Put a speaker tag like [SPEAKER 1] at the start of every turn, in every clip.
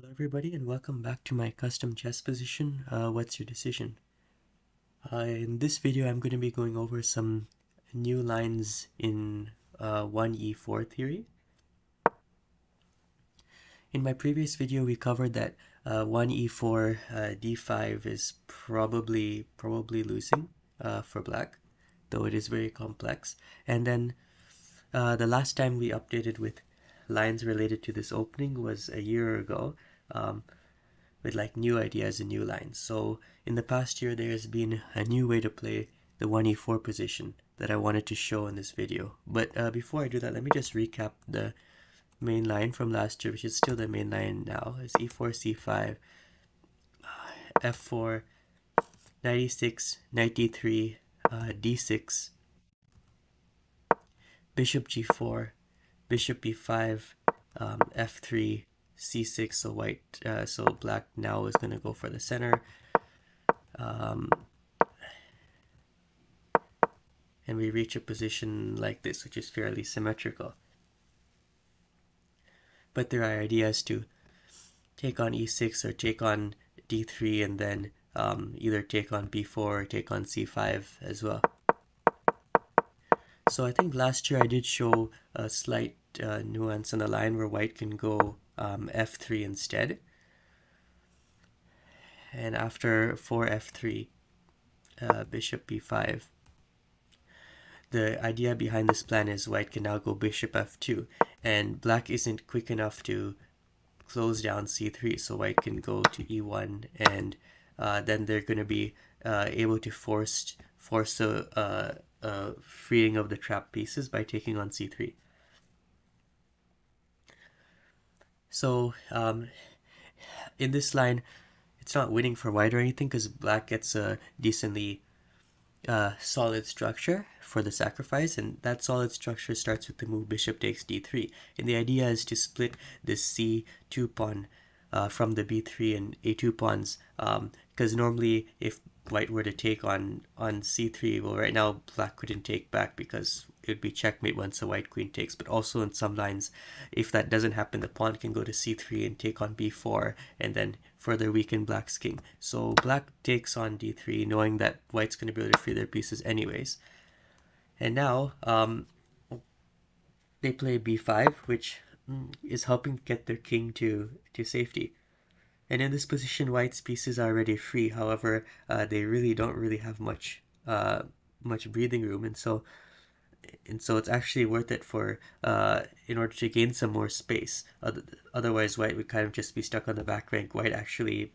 [SPEAKER 1] Hello everybody and welcome back to my custom chess position. What's your decision? In this video I'm going to be going over some new lines in 1e4 theory. In my previous video we covered that 1e4 d5 is probably losing for black, though it is very complex. And then the last time we updated with lines related to this opening was a year ago. With like new ideas and new lines. So in the past year there has been a new way to play the 1e4 position that I wanted to show in this video. But before I do that, let me just recap the main line from last year, which is still the main line now. It's e4, c5, f4, knight e6, knight d3, d6, bishop g4, bishop b5, f3, c6. So so black now is going to go for the center. And we reach a position like this, which is fairly symmetrical. But there are ideas to take on e6 or take on d3 and then either take on b4 or take on c5 as well. So I think last year I did show a slight nuance on the line where white can go f3 instead. And after 4f3, bishop b5. The idea behind this plan is white can now go bishop f2, and black isn't quick enough to close down c3, so white can go to e1, and then they're going to be able to force a freeing of the trap pieces by taking on c3. So in this line, it's not winning for white or anything because black gets a decently solid structure for the sacrifice, and that solid structure starts with the move bishop takes d3, and the idea is to split this c2 pawn from the b3 and a2 pawns, because normally if white were to take on c3, well, right now black couldn't take back because it would be checkmate once the white queen takes. But also in some lines, if that doesn't happen, the pawn can go to c3 and take on b4 and then further weaken black's king. So black takes on d3 knowing that white's going to be able to free their pieces anyways. And now they play b5, which is helping get their king to safety. And in this position, white's pieces are already free. However, they really don't have much breathing room, and so it's actually worth it for in order to gain some more space. Otherwise, white would kind of just be stuck on the back rank. White actually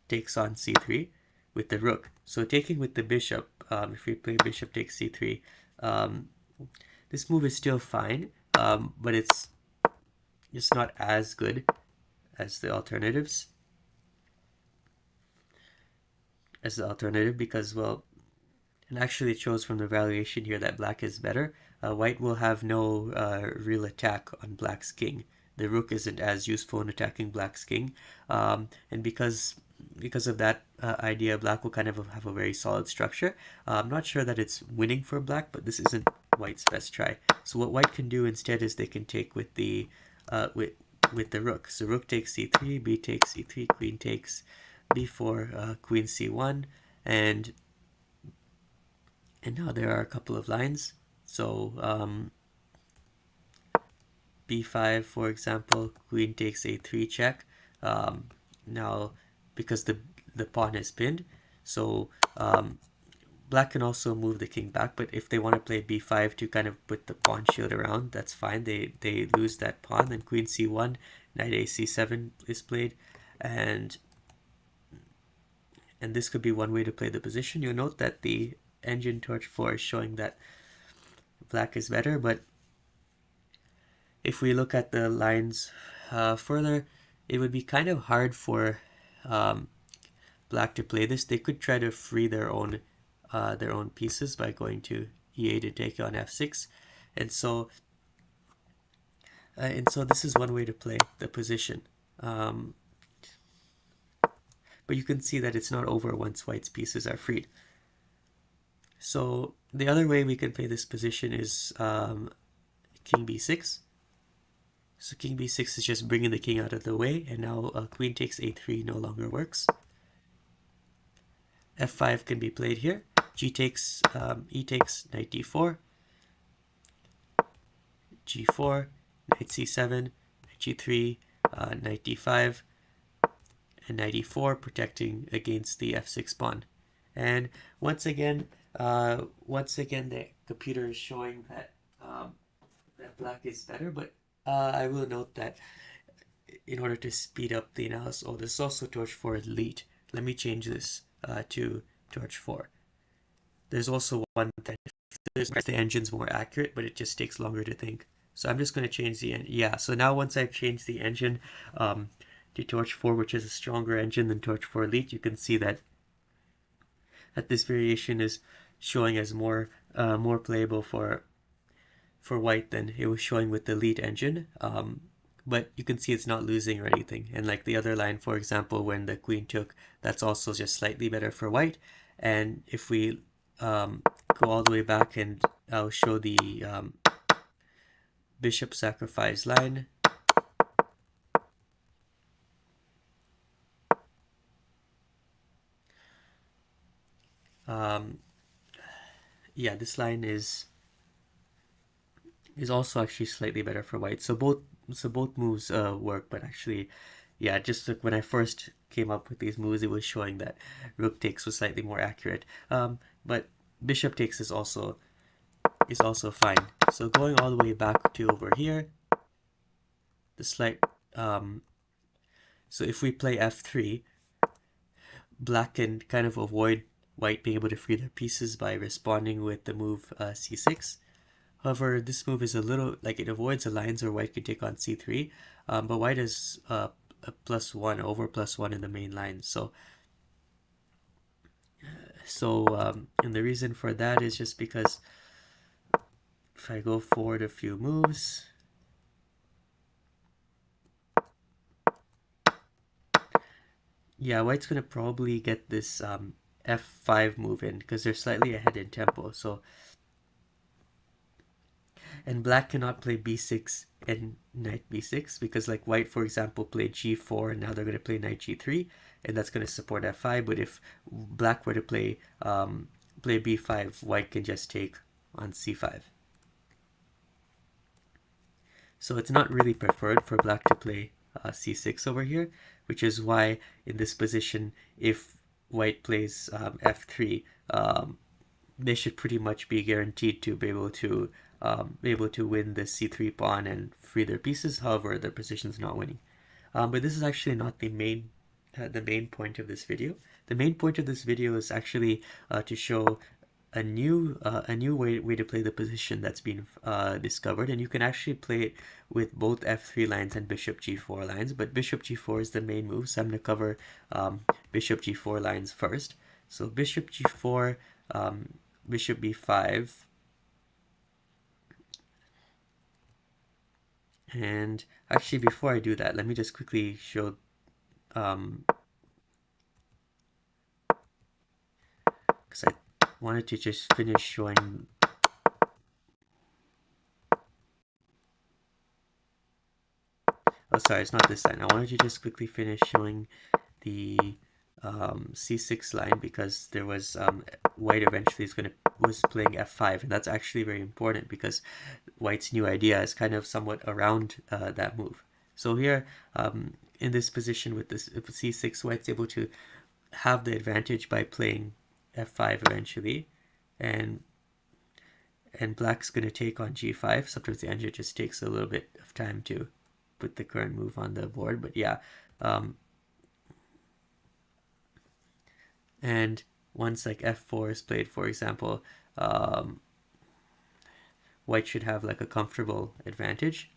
[SPEAKER 1] takes on c3 with the rook. So taking with the bishop, if we play bishop takes c3, this move is still fine, but it's not as good as the alternatives. Because, well, and actually it shows from the valuation here that black is better. White will have no real attack on black's king. The rook isn't as useful in attacking black's king, and because of that idea, black will kind of have a very solid structure. I'm not sure that it's winning for black, but this isn't white's best try. So what white can do instead is they can take with the with the rook. So rook takes c3, b takes c3, queen takes b4, queen c1, and now there are a couple of lines. So b5, for example, queen takes a3 check. Now, because the pawn is pinned, so black can also move the king back, but if they want to play b5 to kind of put the pawn shield around, that's fine. They lose that pawn. Then queen c1, knight a c7 is played, and this could be one way to play the position. You'll note that the engine torch 4 is showing that black is better, but if we look at the lines further, it would be kind of hard for black to play this. They could try to free their own pieces by going to e8 to take on f6, and so this is one way to play the position. But you can see that it's not over once white's pieces are freed. So the other way we can play this position is king b6. So king b6 is just bringing the king out of the way, and now queen takes a3 no longer works. f5 can be played here. G takes, e takes, knight d4, g4, knight c7, knight g3, knight d5, and knight e4, protecting against the f6 pawn. And once again, the computer is showing that that black is better, but I will note that in order to speed up the analysis, oh, this is also torch 4 elite. Let me change this to torch 4. There's also one that the engine's more accurate, but it just takes longer to think. So I'm just going to change the yeah. So now once I've changed the engine to torch 4, which is a stronger engine than torch 4 elite, you can see that this variation is showing as more playable for white than it was showing with the elite engine. But you can see it's not losing or anything. And like the other line, for example, when the queen took, that's also just slightly better for white. And if we go all the way back, and I'll show the bishop sacrifice line. Yeah, this line is also actually slightly better for white. So both moves work, but actually, yeah, just like when I first came up with these moves, it was showing that rook takes was slightly more accurate. But bishop takes is also fine. So going all the way back to over here, the slight so if we play f3, black can kind of avoid white being able to free their pieces by responding with the move c6. However, this move is a little, like, it avoids the lines where white could take on c3, but white is a +1 over +1 in the main line. So and the reason for that is just because if I go forward a few moves, yeah, white's going to probably get this f5 move in because they're slightly ahead in tempo. So, and black cannot play b6 and knight b6 because, like, white, for example, played g4 and now they're going to play knight g3, and that's going to support f5. But if black were to play b5, white can just take on c5. So it's not really preferred for black to play c6 over here, which is why in this position, if white plays f3, they should pretty much be guaranteed to be able to win the c3 pawn and free their pieces. However, their position is not winning. But this is actually not the main point of this video. The main point of this video is actually to show a new way to play the position that's been discovered, and you can actually play it with both f3 lines and bishop g4 lines, but bishop g4 is the main move, so I'm going to cover bishop g4 lines first. So bishop g4, bishop b5, and actually before I do that, let me just quickly show because I wanted to just finish showing. Oh, sorry, it's not this line. I wanted to just quickly finish showing the c6 line because there was white eventually was playing f5, and that's actually very important because white's new idea is kind of somewhat around that move. So here in this position with this c6, white's able to have the advantage by playing f5 eventually, and black's going to take on g5. Sometimes the engine just takes a little bit of time to put the current move on the board, but yeah. And once like f4 is played, for example, white should have like a comfortable advantage.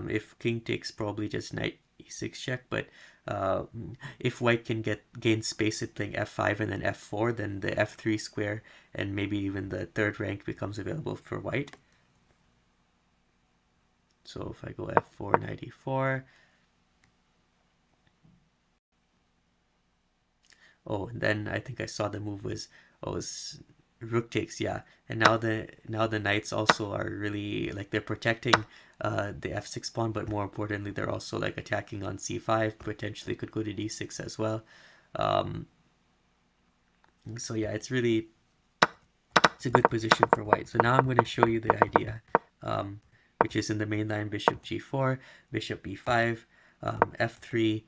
[SPEAKER 1] If king takes, probably just knight e6 check, but if white can gain space at playing f5 and then f4, then the f3 square and maybe even the third rank becomes available for white. So if I go f4, knight e4, oh, and then I think I saw the move was Rook takes, yeah. And now the knights also are really like they're protecting the f6 pawn, but more importantly, they're also like attacking on c5. Potentially could go to d6 as well. Um, so yeah, it's a good position for white. So now I'm going to show you the idea, which is in the main line: bishop g4, bishop b5, f3,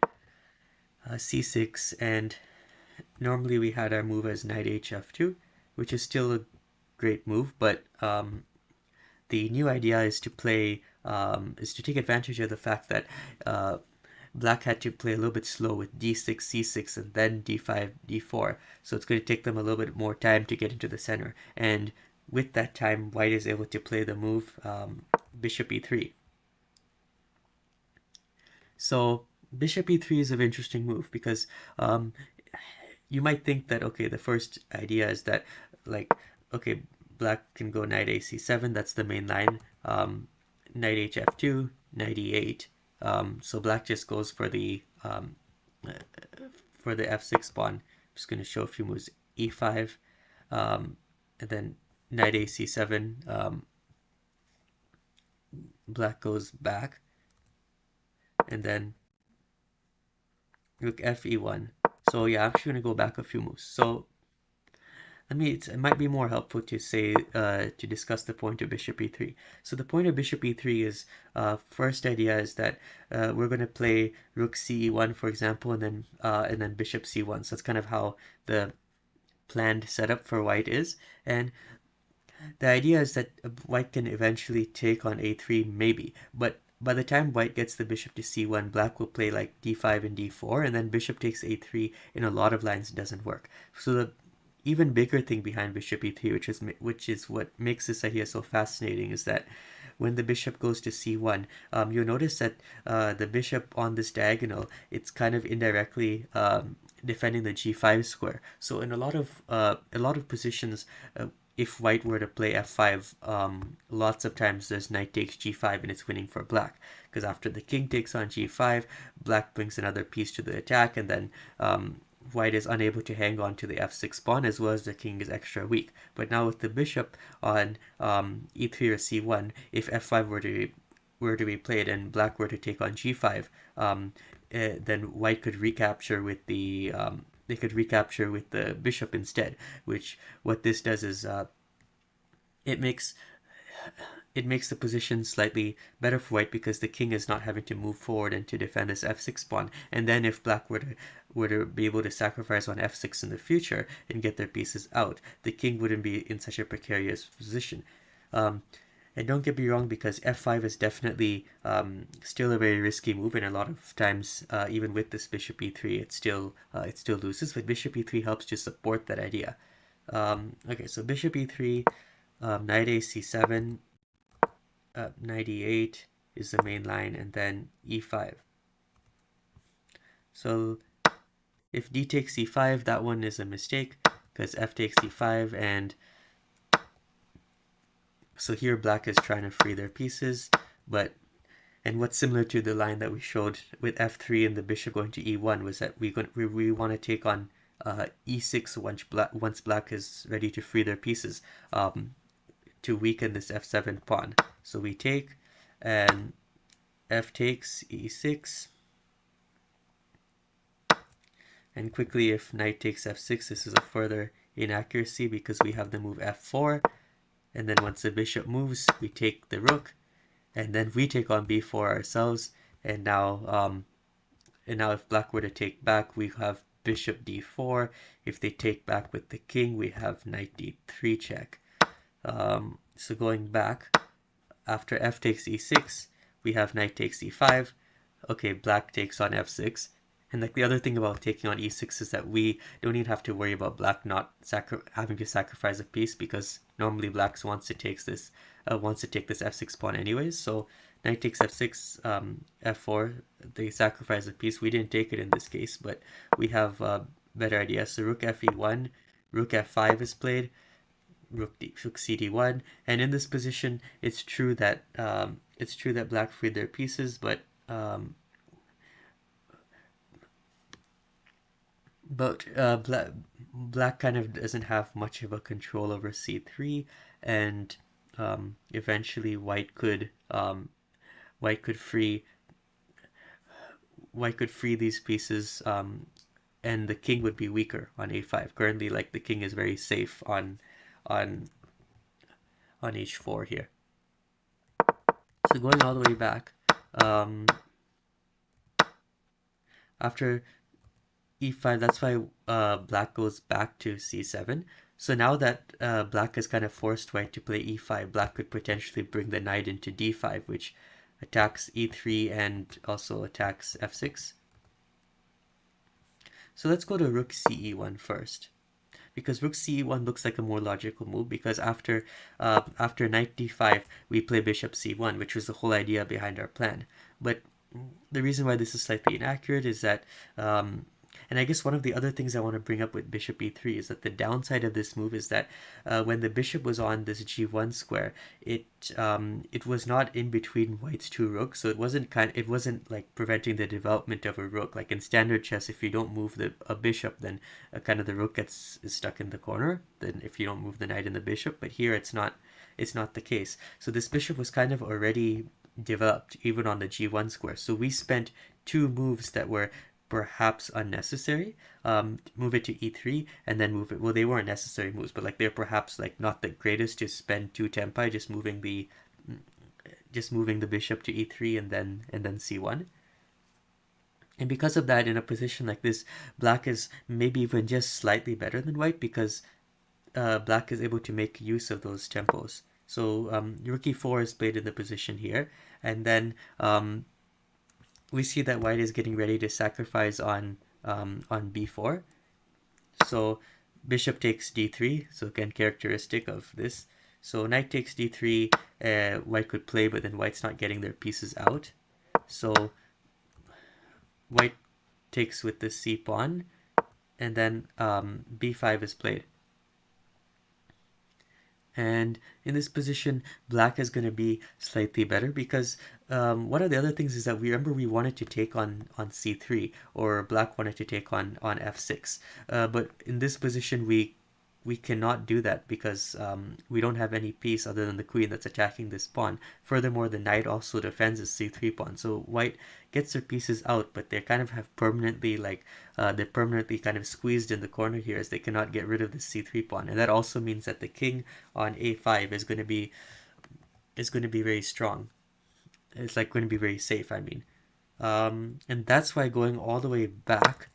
[SPEAKER 1] c6, and normally we had our move as knight hf2, which is still a great move, but the new idea is to play is to take advantage of the fact that black had to play a little bit slow with d6, c6, and then d5, d4. So it's going to take them a little bit more time to get into the center. And with that time, white is able to play the move bishop e3. So bishop e3 is an interesting move because um, you might think that, okay, the first idea is that, like, okay, black can go knight a c7, that's the main line, knight hf2, knight e8. So black just goes for the f6 pawn. I'm just going to show a few moves: e5, and then knight a c7. Black goes back, and then rook f e1. So yeah, I'm actually going to go back a few moves. So it might be more helpful to say to discuss the point of bishop e3. So the point of bishop e3 is first idea is that we're going to play rook ce1, for example, and then bishop c1. So that's kind of how the planned setup for white is. And the idea is that white can eventually take on a3, maybe, but by the time white gets the bishop to c1, black will play like d5 and d4, and then bishop takes a3 in a lot of lines doesn't work. So the even bigger thing behind bishop e3, which is what makes this idea so fascinating, is that when the bishop goes to c1, you'll notice that the bishop on this diagonal, it's kind of indirectly defending the g5 square. So in a lot of positions, if white were to play f5, lots of times there's knight takes g5 and it's winning for black, because after the king takes on g5, black brings another piece to the attack, and then white is unable to hang on to the f6 pawn, as well as the king is extra weak. But now with the bishop on e3 or c1, if f5 were to be played and black were to take on g5, then white could recapture with the they could recapture with the bishop instead. Which what this does is it makes it makes the position slightly better for white, because the king is not having to move forward and to defend this f6 pawn. And then if black were to be able to sacrifice on f6 in the future and get their pieces out, the king wouldn't be in such a precarious position. And don't get me wrong, because f5 is definitely still a very risky move, and a lot of times, even with this bishop e3, it still loses. But bishop e3 helps to support that idea. Okay, so bishop e3, knight a c7, knight e8 is the main line, and then e5. So if d takes c5, that one is a mistake, because f takes c5, and so here black is trying to free their pieces, and what's similar to the line that we showed with f3 and the bishop going to e1 was that we want to take on e6 once black is ready to free their pieces, to weaken this f7 pawn. So we take, and f takes e6, and quickly if knight takes f6, this is a further inaccuracy because we have the move f4, and then once the bishop moves, we take the rook, and then we take on b4 ourselves, and now if black were to take back, we have bishop d4. If they take back with the king, we have knight d3 check. So going back, after f takes e6, we have knight takes e5. Okay, black takes on f6. And like the other thing about taking on e6 is that we don't even have to worry about black not having to sacrifice a piece, because normally black wants to take this f6 pawn anyways. So knight takes f6, f4, they sacrifice a piece. We didn't take it in this case, but we have better ideas. So rook fe1, rook f5 is played, rook cd1, and in this position, it's true that black freed their pieces, but black kind of doesn't have much of a control over c3, and eventually white could free white could free these pieces, and the king would be weaker on a5. Currently, like, the king is very safe on on h4 here. So going all the way back, um, after e5, that's why black goes back to c7. So now that black is kind of forced white to play e5, black could potentially bring the knight into d5, which attacks e3 and also attacks f6. So let's go to rook ce1 first, because rook ce1 looks like a more logical move, because after knight d5 we play bishop c1, which was the whole idea behind our plan. But the reason why this is slightly inaccurate is that, and I guess one of the other things I want to bring up with bishop e3 is that the downside of this move is that when the bishop was on this g1 square, it was not in between white's two rooks, so it wasn't like preventing the development of a rook. Like in standard chess, if you don't move a bishop, then kind of the rook is stuck in the corner. Then if you don't move the knight and the bishop, but here it's not the case. So this bishop was kind of already developed even on the g1 square. So we spent two moves that were perhaps unnecessary. Move it to e3 and then move it. Well, they weren't necessary moves, but like they're perhaps like not the greatest to spend two tempi just moving the bishop to e3 and then c1. And because of that, in a position like this, black is maybe even just slightly better than white, because black is able to make use of those tempos. So rook e4 is played in the position here, and then we see that white is getting ready to sacrifice on b4. So bishop takes d3, so again characteristic of this. So knight takes d3, white could play, but then white's not getting their pieces out. So white takes with the c pawn, and then b5 is played. And in this position, black is going to be slightly better, because one of the other things is that we wanted to take on c3, or black wanted to take on f6. But in this position, we cannot do that, because we don't have any piece other than the queen that's attacking this pawn. Furthermore, the knight also defends his c3 pawn. So white gets their pieces out, but they kind of have permanently, like, they're permanently kind of squeezed in the corner here, as they cannot get rid of the c3 pawn. And that also means that the king on a5 is going to be very strong. It's like going to be very safe, I mean. And that's why going all the way back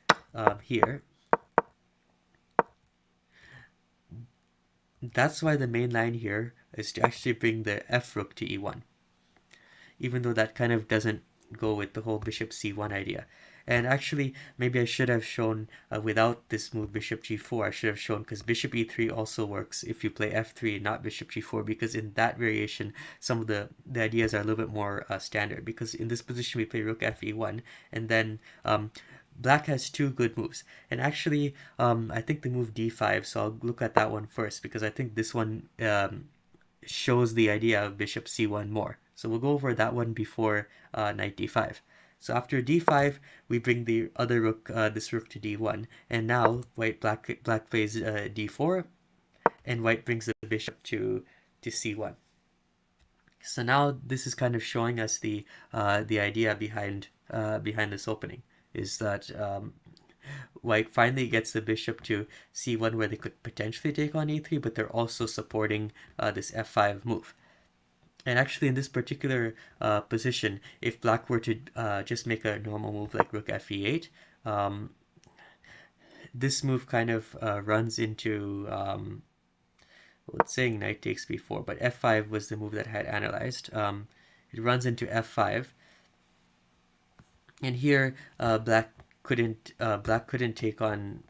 [SPEAKER 1] here, that's why the main line here is to actually bring the f rook to e1, even though that kind of doesn't go with the whole bishop c1 idea. And actually, maybe I should have shown without this move bishop g4, I should have shown, because bishop e3 also works if you play f3 and not bishop g4, because in that variation some of the ideas are a little bit more standard, because in this position we play rook fe1, and then black has two good moves. And actually, I think the move d5, so I'll look at that one first, because I think this one shows the idea of bishop c1 more. So we'll go over that one before knight d5. So after d5, we bring the other rook, this rook, to d1, and now black plays d4, and white brings the bishop to c1. So now this is kind of showing us the idea behind this opening, is that white finally gets the bishop to c1, where they could potentially take on e3, but they're also supporting this f5 move. And actually, in this particular position, if black were to just make a normal move like rook fe8, this move kind of runs into, well, it's saying knight takes b4, but f5 was the move that I had analyzed. It runs into f5, and here black could not take on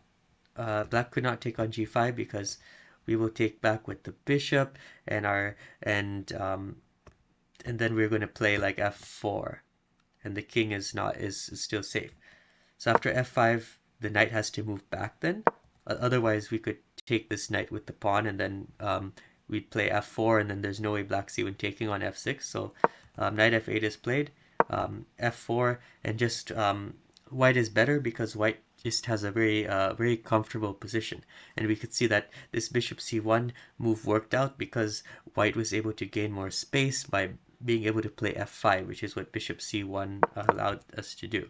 [SPEAKER 1] g5, because we will take back with the bishop, and and then we're going to play like f4, and the king is still safe. So after f5, the knight has to move back then. Otherwise, we could take this knight with the pawn, and then we'd play f4, and then there's no way black's even taking on f6. So knight f8 is played, f4, and just white is better, because white just has a very comfortable position. And we could see that this bishop c1 move worked out because white was able to gain more space by being able to play f5, which is what bishop c1 allowed us to do.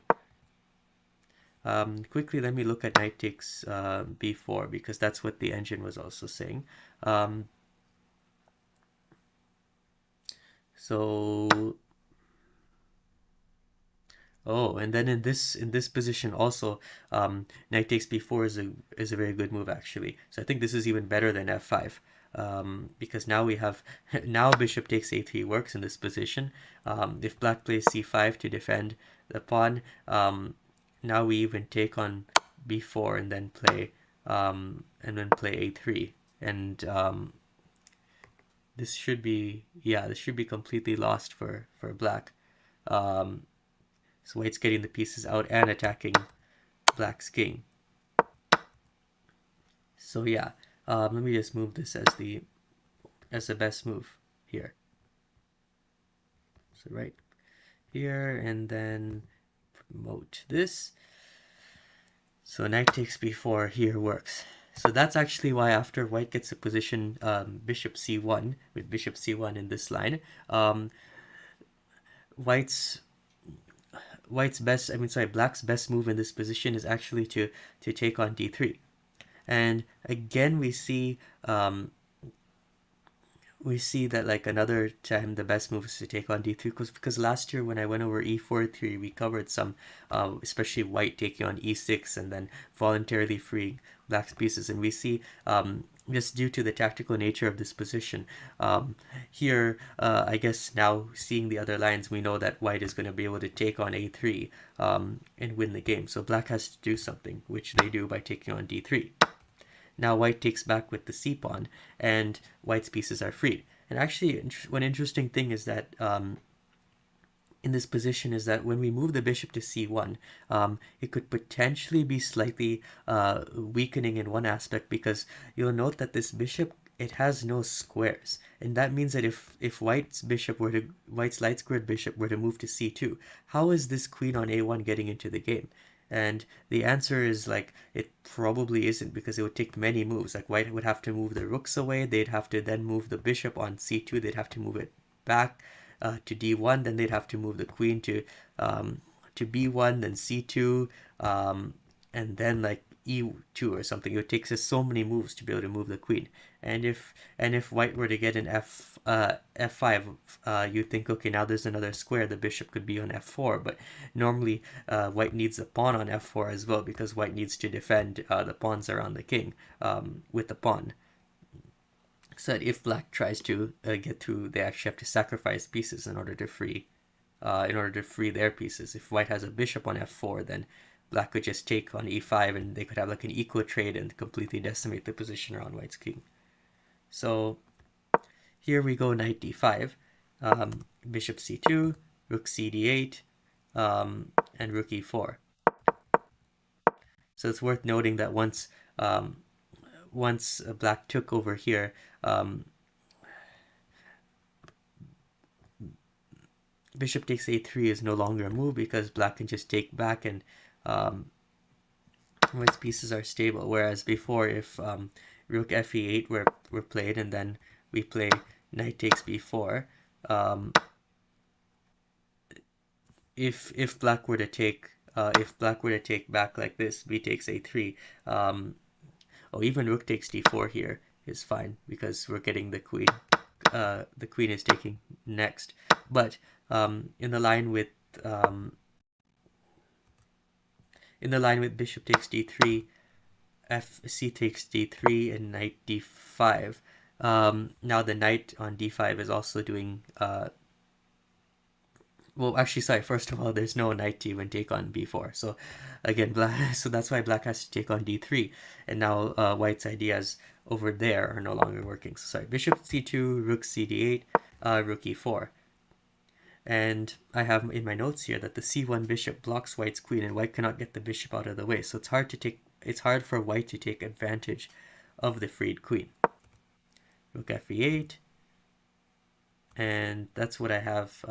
[SPEAKER 1] Quickly, let me look at knight takes b4, because that's what the engine was also saying. So Oh, and then in this position also, knight takes b4 is a very good move actually. So I think this is even better than f5, because now we have now bishop takes a3 works in this position. If black plays c5 to defend the pawn, now we even take on b4 and then play a3, and this should be completely lost for black. Um, so white's getting the pieces out and attacking black's king. So yeah, let me just move this as the best move here. So right here, and then promote this. So knight takes b4 here works. So that's actually why after white gets a position bishop c1, with bishop c1 in this line, white's black's best move in this position is actually to take on d3. And again, we see that like another time the best move is to take on d3, because last year when I went over e4 3 we covered some especially white taking on e6 and then voluntarily freeing black's pieces, and we see just due to the tactical nature of this position here, I guess now seeing the other lines, we know that white is going to be able to take on a3 and win the game. So black has to do something, which they do by taking on d3. Now white takes back with the c-pawn, and white's pieces are freed. And actually, one interesting thing is that in this position is that when we move the bishop to c1, it could potentially be slightly weakening in one aspect, because you'll note that this bishop, it has no squares, and that means that if white's light squared bishop were to move to c2, how is this queen on a1 getting into the game? And the answer is like it probably isn't, because it would take many moves. Like white would have to move the rooks away, they'd have to then move the bishop on c2, they'd have to move it back to d1, then they'd have to move the queen to b1, then c2, and then like e2 or something. It takes us so many moves to be able to move the queen. And if white were to get an f5, you think, okay, now there's another square, the bishop could be on f4, but normally white needs a pawn on f4 as well, because white needs to defend the pawns around the king with the pawn. So that if black tries to get through, they actually have to sacrifice pieces in order to free their pieces. If white has a bishop on f4, then black could just take on e5, and they could have like an equal trade and completely decimate the position around white's king. So here we go, knight d5, bishop c2, rook cd8, and rook e4. So it's worth noting that once black took over here, bishop takes a3 is no longer a move, because black can just take back, and white's pieces are stable. Whereas before, if rook fe8 were played, and then we play knight takes b4, if black were to take back like this, b takes a3, or even rook takes d4 here is fine, because we're getting the queen. The queen is taking next, but in the line with bishop takes d3, c takes d3, and knight d5. Now the knight on d5 is also doing well, actually, sorry, first of all, there's no knight to even take on b4. So again, so that's why black has to take on d3. And now white's ideas over there are no longer working. So sorry, bishop c2, rook cd8, rook e4. And I have in my notes here that the c1 bishop blocks white's queen, and white cannot get the bishop out of the way. So it's hard for white to take advantage of the freed queen. Rook fe8. And that's what I have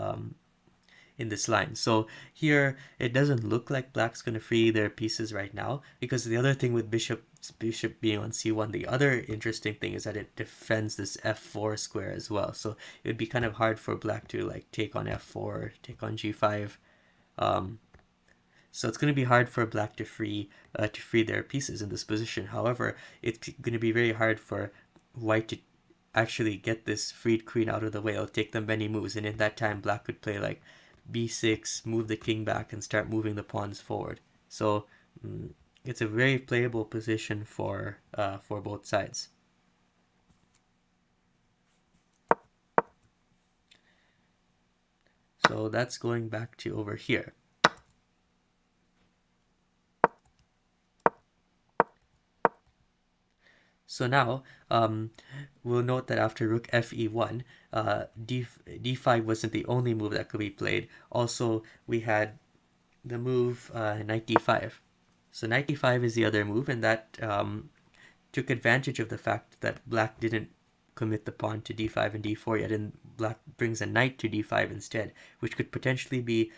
[SPEAKER 1] in this line. So here it doesn't look like black's going to free their pieces right now, because the other thing with bishop being on c1, the other interesting thing is that it defends this f4 square as well. So it would be kind of hard for black to like take on f4, take on g5. So it's going to be hard for black to free their pieces in this position. However, it's going to be very hard for white to actually get this freed queen out of the way. It'll take them many moves, and in that time, black could play like b6, move the king back, and start moving the pawns forward. So it's a very playable position for both sides. So that's going back to over here. So now we'll note that after rook fe1, d5 wasn't the only move that could be played. Also, we had the move knight d5. So knight d5 is the other move, and that took advantage of the fact that black didn't commit the pawn to d5 and d4 yet, and black brings a knight to d5 instead, which could potentially be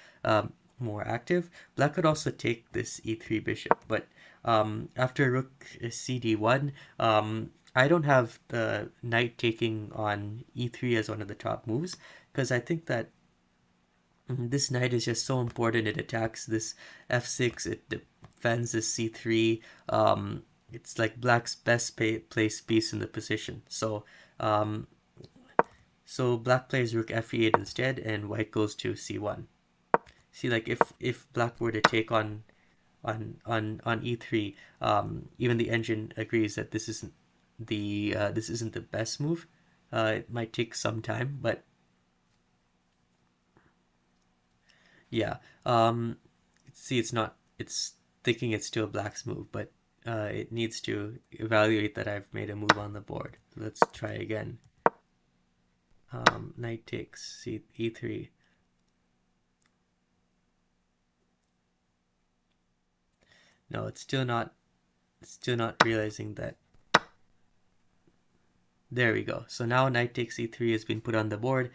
[SPEAKER 1] more active. Black could also take this e3 bishop, but after rook cd1, I don't have the knight taking on e3 as one of the top moves, because I think that this knight is just so important. It attacks this f6, it defends this c3. It's like black's best placed piece in the position. So black plays rook fe8 instead, and white goes to c1. See, like if black were to take on e3, even the engine agrees that this isn't the best move. It might take some time, but yeah. See, it's thinking it's still black's move, but it needs to evaluate that I've made a move on the board. Let's try again. Knight takes e3. No, it's still not realizing that. There we go. So now knight takes e3 has been put on the board,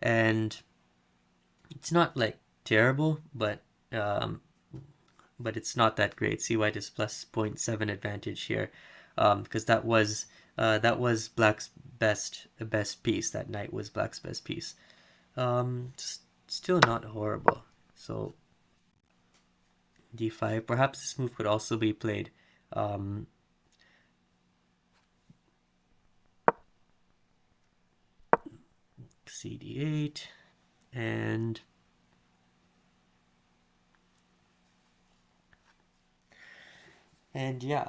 [SPEAKER 1] and it's not like terrible, but it's not that great. See, white is plus 0.7 advantage here, because that was black's best piece. That knight was black's best piece. Still not horrible. So d5. Perhaps this move could also be played. cd8 and yeah,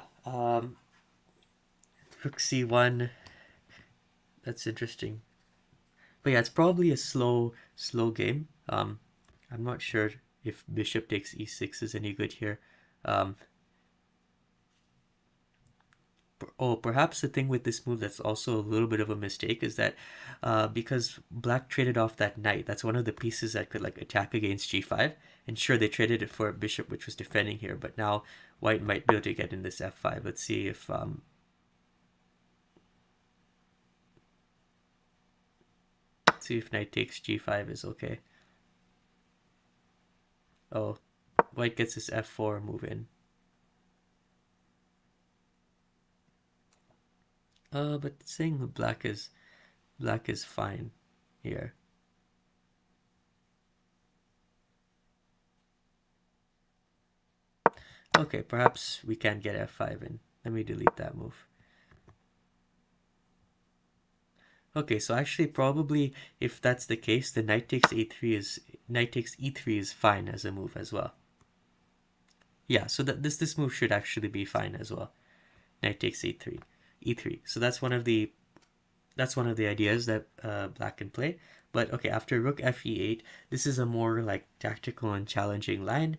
[SPEAKER 1] rook c1. That's interesting, but yeah, it's probably a slow game. I'm not sure if bishop takes e6 is any good here. Perhaps the thing with this move that's also a little bit of a mistake is that because black traded off that knight, that's one of the pieces that could like attack against g5. And sure, they traded it for a bishop, which was defending here, but now white might be able to get in this f5. Let's see if knight takes g5 is okay. Oh, white gets this f4 move in. But saying black is fine here. Okay, perhaps we can't get f5 in. Let me delete that move. Okay, so actually probably if that's the case, the knight takes e3 is fine as a move as well. Yeah, so that this move should actually be fine as well. Knight takes e3. So that's one of the ideas that black can play. But okay, after rook fe8, this is a more like tactical and challenging line,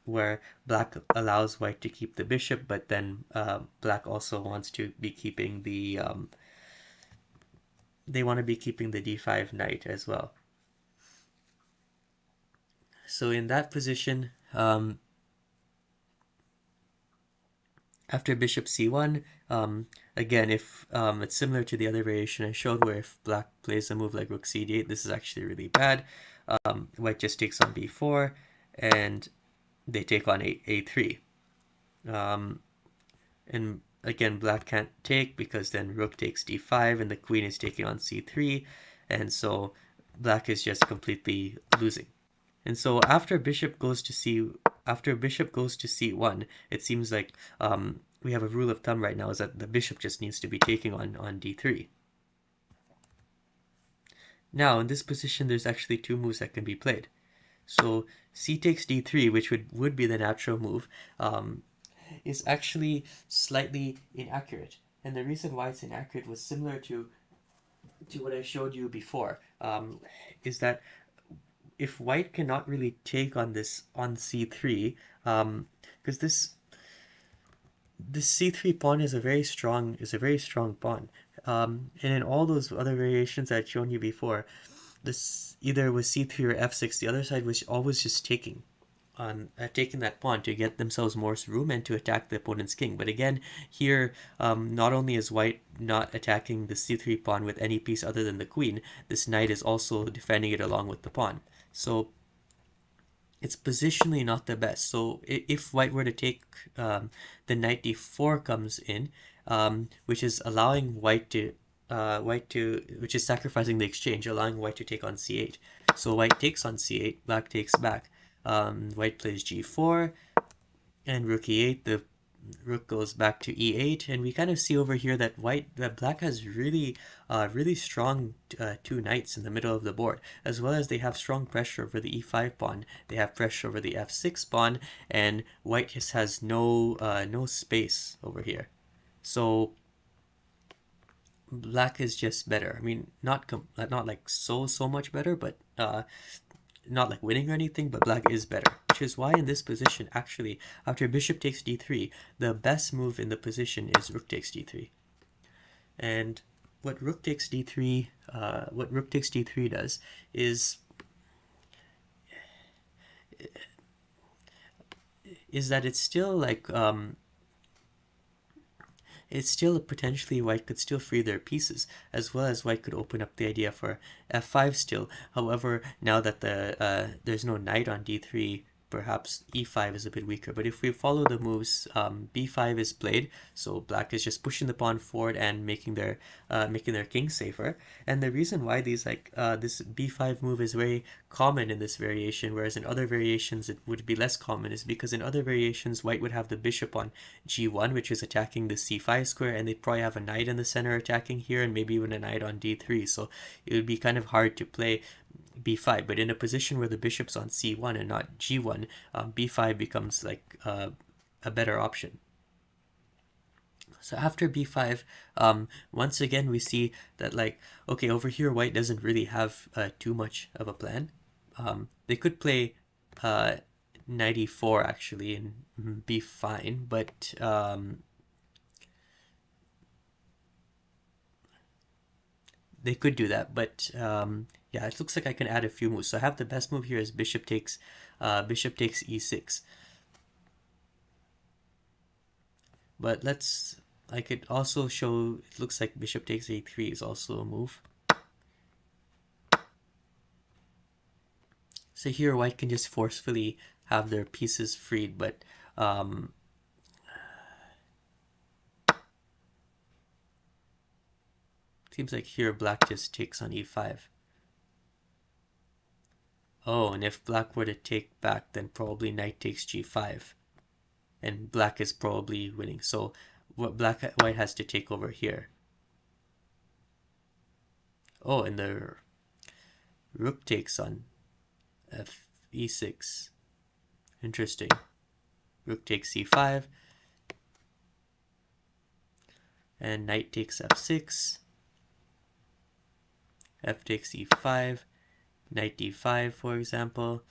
[SPEAKER 1] where black allows white to keep the bishop, but then black also wants to be keeping the they want to be keeping the d5 knight as well. So in that position, after bishop c1, again, if it's similar to the other variation I showed, where if black plays a move like rook cd8, this is actually really bad. white just takes on b4, and they take on a3. And again, black can't take because then rook takes d5 and the queen is taking on c3, and so black is just completely losing. And so after bishop goes to c1, it seems like we have a rule of thumb right now is that the bishop just needs to be taking on d3. Now in this position, there's actually two moves that can be played. So c takes d3, which would be the natural move, is actually slightly inaccurate. And the reason why it's inaccurate was similar to what I showed you before, is that if white cannot really take on this on c3, because this c3 pawn is a very strong pawn, and in all those other variations I'd shown you before, this either was c3 or f6. The other side was always just taking that pawn to get themselves more room and to attack the opponent's king. But again, here, not only is white not attacking the c3 pawn with any piece other than the queen, this knight is also defending it along with the pawn. So it's positionally not the best. So if white were to take, the knight d4 comes in, which is allowing white to which is sacrificing the exchange, allowing white to take on c8. So white takes on c8, black takes back. White plays g4, and rook e8. The rook goes back to e8, and we kind of see over here that black has really strong two knights in the middle of the board, as well as they have strong pressure over the e5 pawn. They have pressure over the f6 pawn, and white just has no space over here. So black is just better. I mean, not like so much better, but not like winning or anything, but black is better, which is why in this position, actually, after bishop takes d3, the best move in the position is rook takes d3. And what rook takes d3 does is that it's still like it's still potentially white could still free their pieces, as well as white could open up the idea for f5 still. However, now that there's no knight on d3, perhaps e5 is a bit weaker. But if we follow the moves, b5 is played, so black is just pushing the pawn forward and making their king safer. And the reason why this b5 move is very common in this variation, whereas in other variations it would be less common, is because in other variations white would have the bishop on g1, which is attacking the c5 square, and they'd probably have a knight in the center attacking here, and maybe even a knight on d3. So it would be kind of hard to play b5, but in a position where the bishop's on c1 and not g1, b5 becomes like a better option. So after b5, once again we see that, like, okay, over here white doesn't really have too much of a plan. They could play knight e4 actually and be fine, but they could do that, but yeah, it looks like I can add a few moves. So I have the best move here is bishop takes e6. But I could also show, it looks like bishop takes a3 is also a move. So here white can just forcefully have their pieces freed, but seems like here black just takes on e5. Oh, and if black were to take back, then probably knight takes g5. And black is probably winning. So what white has to take over here. Oh, and the rook takes on e6. Interesting. Rook takes c5. And knight takes f6. F takes e5. Knight d5, for example.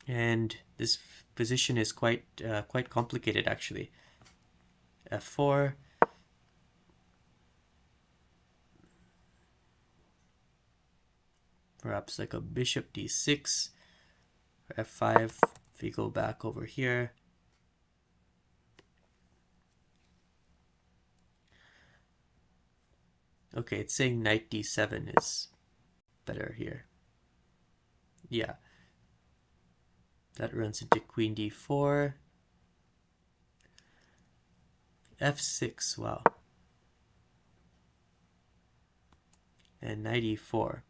[SPEAKER 1] And this position is quite complicated actually. f4. Perhaps like a bishop d6. Or f5 if we go back over here. Okay, it's saying knight d7 is better here. Yeah, that runs into queen d4, f6, wow, and knight e4.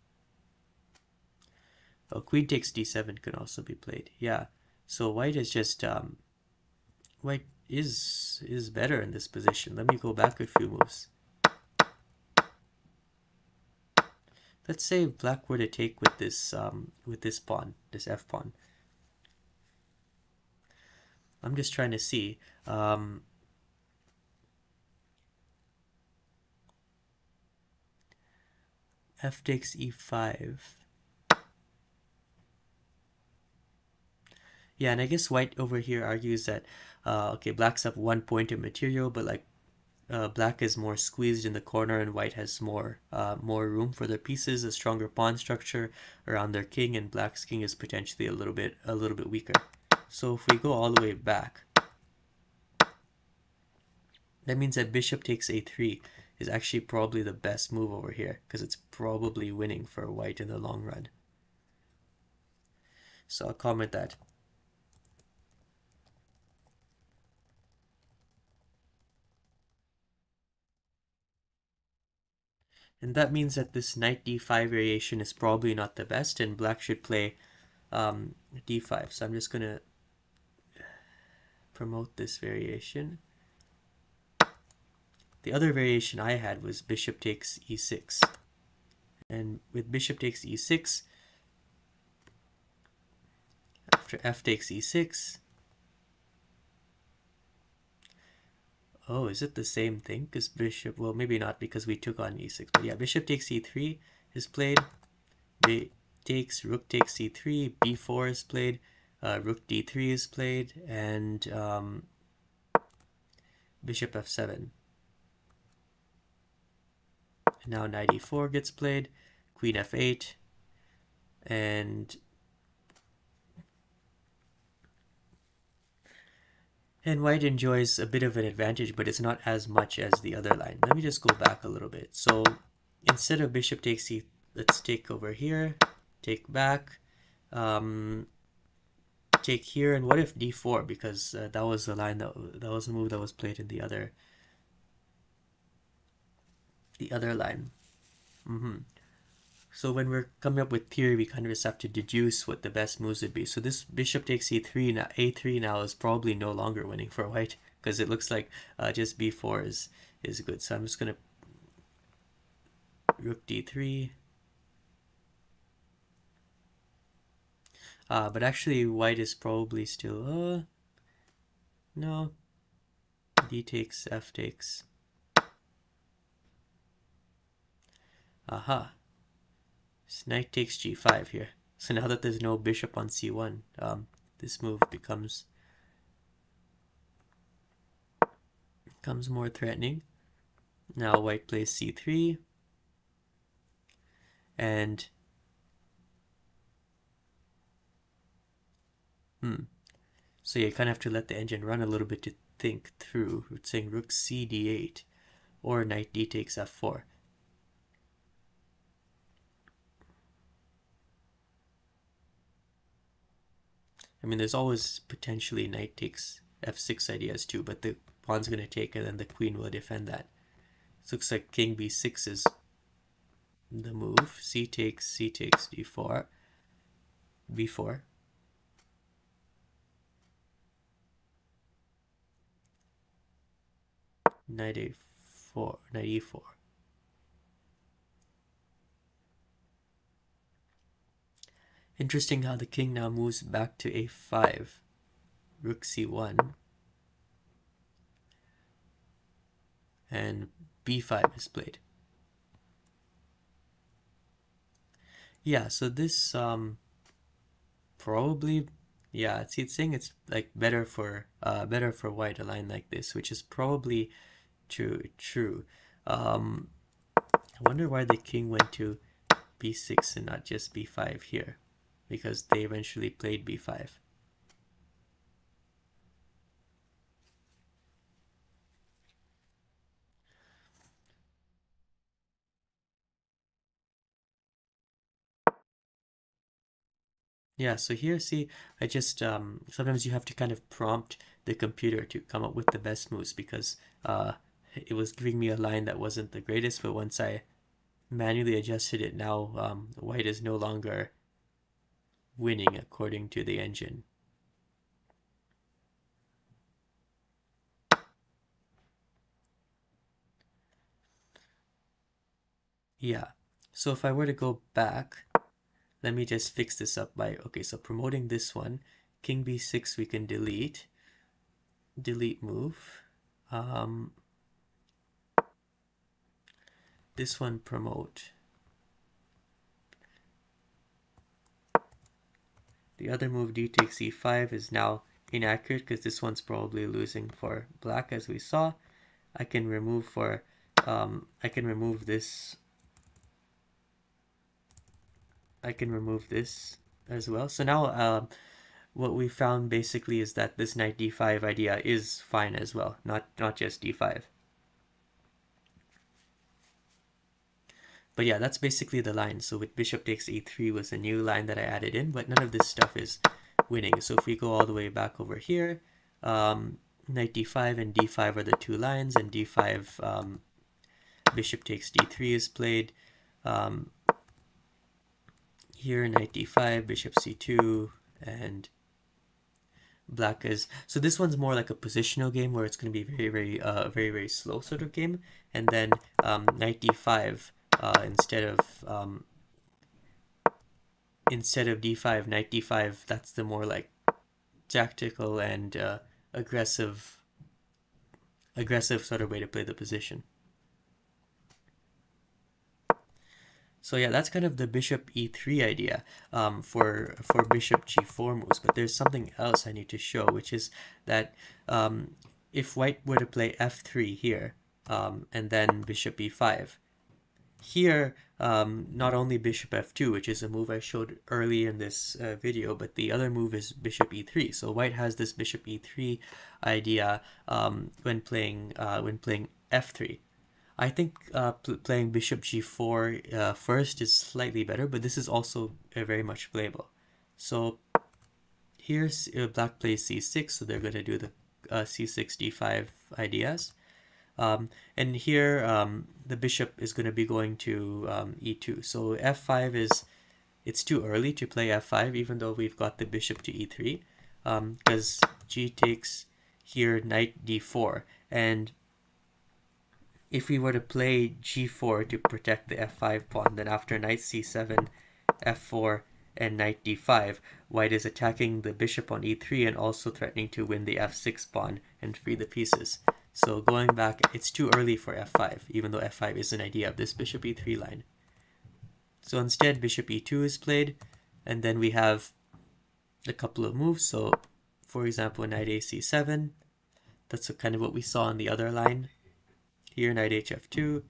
[SPEAKER 1] Oh, queen takes d7 can also be played. Yeah, so white is just white is better in this position. Let me go back a few moves. Let's say black were to take with this pawn, this f pawn. I'm just trying to see. F takes e5. Yeah, and I guess white over here argues that okay, black's up 1 point in material, but like black is more squeezed in the corner, and white has more room for their pieces, a stronger pawn structure around their king, and black's king is potentially a little bit weaker. So if we go all the way back, that means that bishop takes a3 is actually probably the best move over here because it's probably winning for white in the long run. So I'll comment that. And that means that this knight d5 variation is probably not the best, and black should play d5. So I'm just going to promote this variation. The other variation I had was bishop takes e6. And with bishop takes e6, after f takes e6, oh, is it the same thing? Because bishop, well, maybe not because we took on e6. But yeah, bishop takes e3 is played. Rook takes c3, b4 is played, rook d3 is played, and bishop f7. And now knight e4 gets played, queen f8, and white enjoys a bit of an advantage, but it's not as much as the other line. Let me just go back a little bit. So instead of bishop takes e, let's take over here, take back, take here, and what if d4? Because that was the line that was the move that was played in the other line. So when we're coming up with theory, we kind of just have to deduce what the best moves would be. So this bishop takes e3 now. A3 now is probably no longer winning for white because it looks like just b4 is good. So I'm just gonna rook d3. But actually, white is probably still no. D takes, f takes. Aha. So knight takes g5 here. So now that there's no bishop on c1, this move becomes more threatening. Now white plays c3, and so you kind of have to let the engine run a little bit to think through. It's saying rook c d8 or knight d takes f4. I mean, there's always potentially knight takes f6 ideas too, but the pawn's going to take and then the queen will defend that. It looks like king b6 is the move. C takes d4, b4. Knight a4, knight e4. Interesting how the king now moves back to a5. Rook c1 and b5 is played. Yeah, so this probably, yeah, it's saying it's like better for white a line like this, which is probably true. I wonder why the king went to b6 and not just b5 here, because they eventually played b5. Yeah, so here, see, I just sometimes you have to kind of prompt the computer to come up with the best moves because it was giving me a line that wasn't the greatest, but once I manually adjusted it, now white is no longer winning according to the engine. Yeah, so if I were to go back, let me just fix this up by, okay, so promoting this one, king b6 we can delete move. This one promote. The other move d takes e5 is now inaccurate because this one's probably losing for black as we saw. I can remove for I can remove this as well. So now what we found basically is that this knight d5 idea is fine as well, not just d5. But yeah, that's basically the line. So with bishop takes e3 was a new line that I added in, but none of this stuff is winning. So if we go all the way back over here, knight d5 and d5 are the two lines, and d5 bishop takes d3 is played. Here knight d5, bishop c2, and black is, so this one's more like a positional game where it's going to be very slow sort of game, and then knight d5 instead of d5, knight d5, that's the more like tactical and aggressive sort of way to play the position. So yeah, that's kind of the bishop e3 idea for bishop g4 moves. But there's something else I need to show, which is that if white were to play f3 here and then bishop e5, here not only bishop f2, which is a move I showed early in this video, but the other move is bishop e3. So white has this bishop e3 idea when playing f3. I think playing bishop g4 first is slightly better, but this is also very much playable. So here's black plays c6, so they're going to do the c6 d5 ideas. And here the bishop is going to be going to e2. So f5 is, it's too early to play f5 even though we've got the bishop to e3 because g takes here knight d4, and if we were to play g4 to protect the f5 pawn, then after knight c7, f4, and knight d5, white is attacking the bishop on e3 and also threatening to win the f6 pawn and free the pieces. So going back, it's too early for f5, even though f5 is an idea of this bishop e3 line. So instead, bishop e2 is played, and then we have a couple of moves. So for example, knight a c7, that's kind of what we saw on the other line. Here, knight hf2.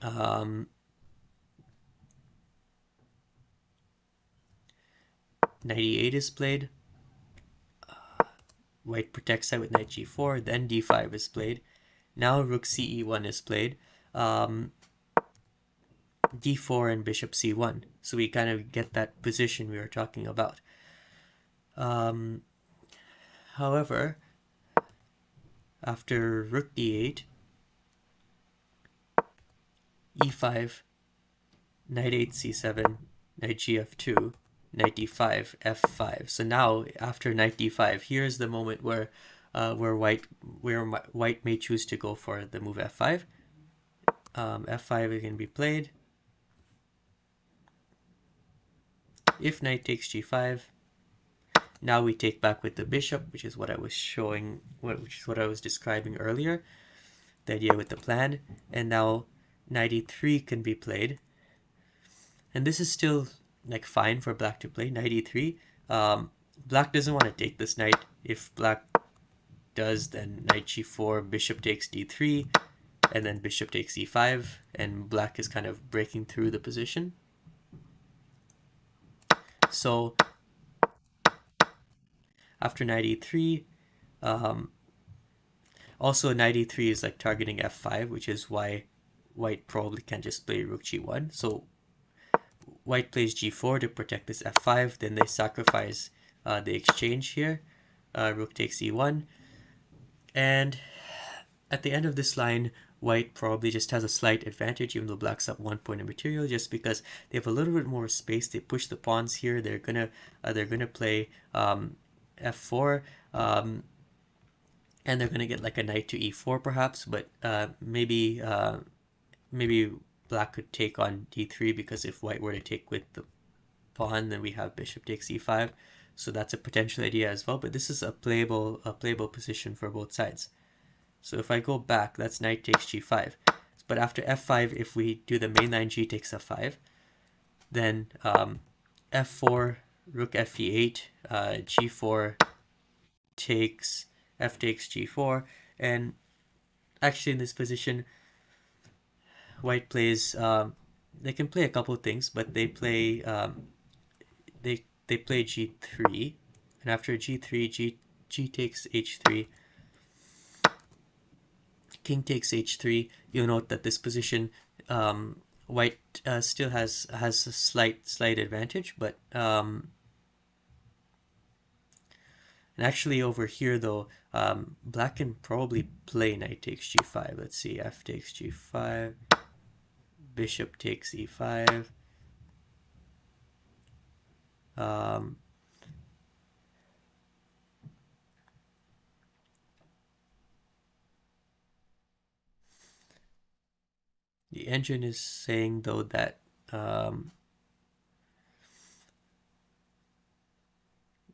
[SPEAKER 1] Knight e8 is played. White protects that with knight g4. Then d5 is played. Now rook ce1 is played. d4 and bishop c1. So we kind of get that position we were talking about. However, after rook d8, e5, knight 8 c7, knight gf2, knight d5, f5. So now after knight d5, here's the moment where white may choose to go for the move f5. F5 can be played. If knight takes g5, now we take back with the bishop, which is what I was showing, which is what I was describing earlier, the idea with the plan. And now knight e3 can be played, and this is still like fine for black to play. Knight e3. Black doesn't want to take this knight. If black does, then knight g4, bishop takes d3, and then bishop takes e5, and black is kind of breaking through the position. So after knight e3, also knight e3 is like targeting f5, which is why white probably can't just play rook g1. So white plays g4 to protect this f5, then they sacrifice the exchange here. Rook takes e1, and at the end of this line, white probably just has a slight advantage, even though black's up 1 point of material, just because they have a little bit more space. They push the pawns here. They're gonna play f4, and they're gonna get like a knight to e4 perhaps, but maybe black could take on d3, because if white were to take with the pawn, then we have bishop takes e5. So that's a potential idea as well. But this is a playable position for both sides. So if I go back, that's knight takes g5. But after f5, if we do the main line g takes f5, then f4, rook fe8, g4 takes, f takes g4, and actually in this position, white plays, they can play a couple of things, but they play they play g3, and after g3, g takes h3, king takes h3. You'll note that this position, white still has a slight advantage, but and actually over here though, black can probably play knight takes g5. Let's see, f takes g5, bishop takes e5. The engine is saying though that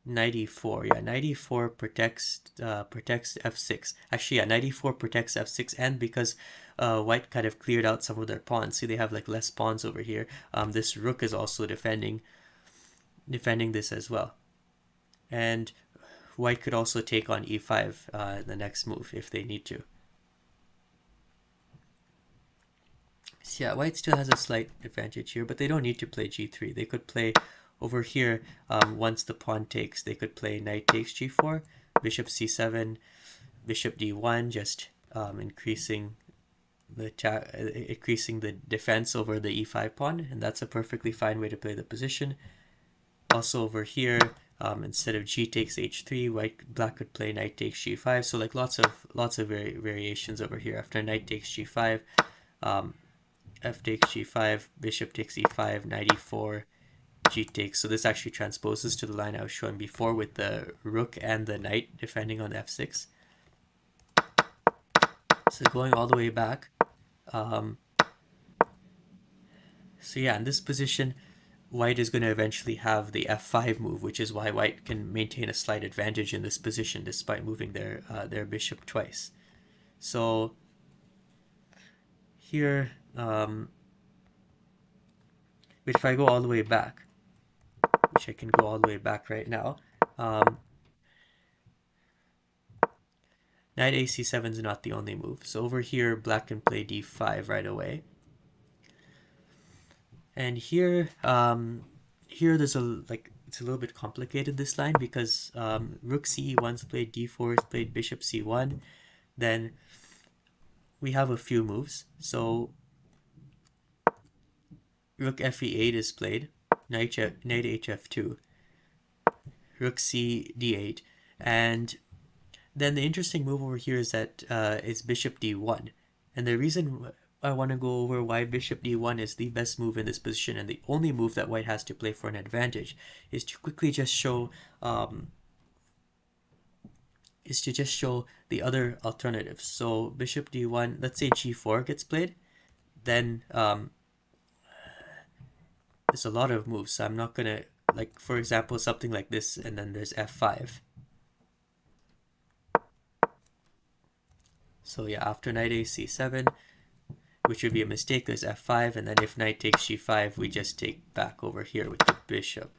[SPEAKER 1] knight e4, yeah, knight e4 protects f6. Actually, yeah, knight e4 protects f6, and because white kind of cleared out some of their pawns, see they have like less pawns over here. This rook is also defending this as well, and white could also take on e5 the next move if they need to. So yeah, white still has a slight advantage here, but they don't need to play g3. They could play over here, once the pawn takes, they could play knight takes g4, bishop c7, bishop d1, just increasing the defense over the e5 pawn, and that's a perfectly fine way to play the position. Also over here, instead of g takes h3, black could play knight takes g5. So like lots of variations over here. After knight takes g5, f takes g5, bishop takes e5, knight e4, g takes. So this actually transposes to the line I was showing before with the rook and the knight defending on f6. So going all the way back, so yeah, in this position, white is going to eventually have the f5 move, which is why white can maintain a slight advantage in this position despite moving their bishop twice. So here, but if I go all the way back, which I can go all the way back right now, knight ac7 is not the only move. So over here, black can play d5 right away. And here, there's it's a little bit complicated, this line, because rook ce1's played, d4 is played, bishop c1. Then we have a few moves. So rook fe8 is played, knight hf2, rook c d8, and then the interesting move over here is that it's bishop d1. And the reason I want to go over why bishop d1 is the best move in this position and the only move that white has to play for an advantage is to quickly just show the other alternatives. So bishop d1, let's say g4 gets played, then there's a lot of moves. So I'm not gonna, like, for example, something like this, and then there's f5. So yeah, after knight ac7, which would be a mistake, there's f5, and then if knight takes g5, we just take back over here with the bishop.